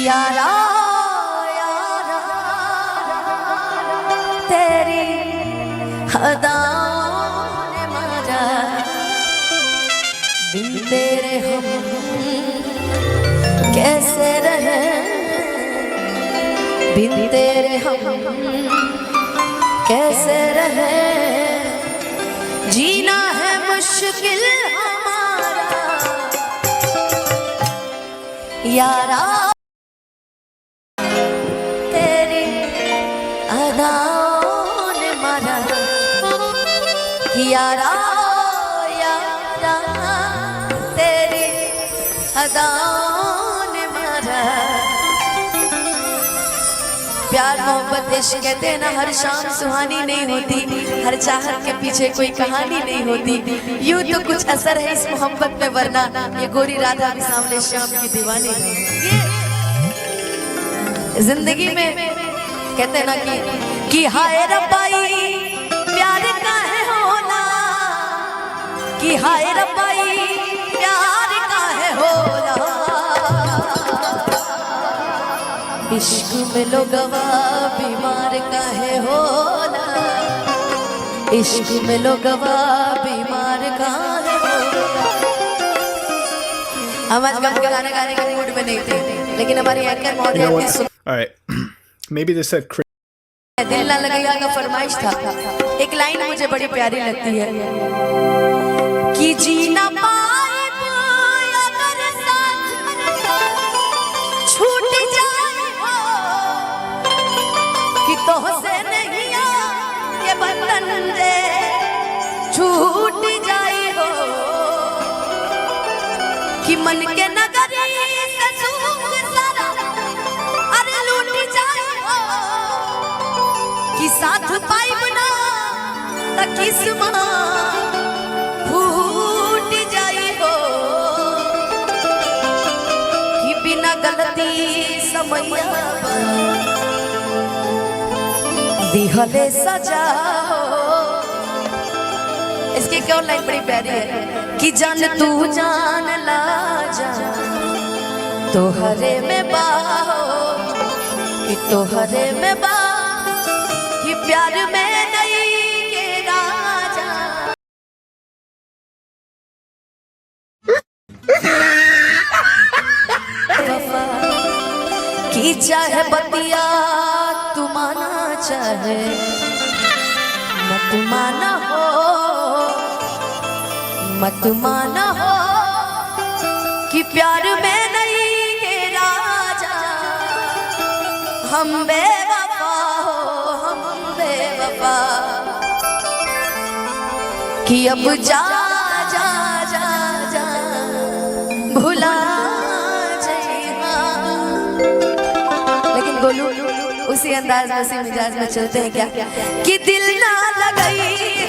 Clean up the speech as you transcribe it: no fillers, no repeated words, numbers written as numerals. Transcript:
यारा यारा तेरी अदाओं ने मारा, बिन तेरे हम कैसे रहे, बिन तेरे हम कैसे रहे, जीना है मुश्किल हमारा यारा तेरी अदाओं ने मारा, यारा यारा तेरी अदाओं ने मारा। प्यार मोहब्बत इश्क कहते हैं ना, हर शाम सुहानी नहीं होती, हर चाहत के पीछे कोई कहानी नहीं होती। यूं तो कुछ असर है इस मोहब्बत में, वरना ये गोरी राधा भी सामने शाम की दीवानी है। जिंदगी में कहते हैं ना कि हाय रब्बाई प्यार का है होना, कि हाय रब्बाई प्यार का है होना, इश्क में लोगवा बीमार का है होना, इश्क में लोगवा बीमार का है होना। हम आज गम के गाने गाने के मूड में नहीं थे, लेकिन हमारी anchor model Alright, maybe they said दिल ना लगेगा का फरमाइश था। एक लाइन मुझे बड़ी प्यारी लगती है कि जीना पाए अगर साथ छूट जाए हो, कि तोहसे नहीं ये बंधन रे छूट जाए हो, कि मन के नगरी से सुख सारा अरे लूट जाए हो, कि साथ पाई बना त किस्मत फूट जाई हो, कि बिना गलती समैया दिहले सजा हो। इसकी क्यों लाइन बड़ी प्यारी है कि जान तू जान ला जा तोहरे में बाहो, कि तोहरे में बा कि प्यार में नहीं के राजा। कि चाहे बतिया तू माना चाहे मत माना हो, मत माना हो, कि प्यार में नहीं के राजा हम बेवफा हो, हम बेवफा, कि अब जा जा जा जा भुला जाइहा। लेकिन गोलू उसी अंदाज में उसी मिजाज में चलते हैं क्या कि दिल ना लगई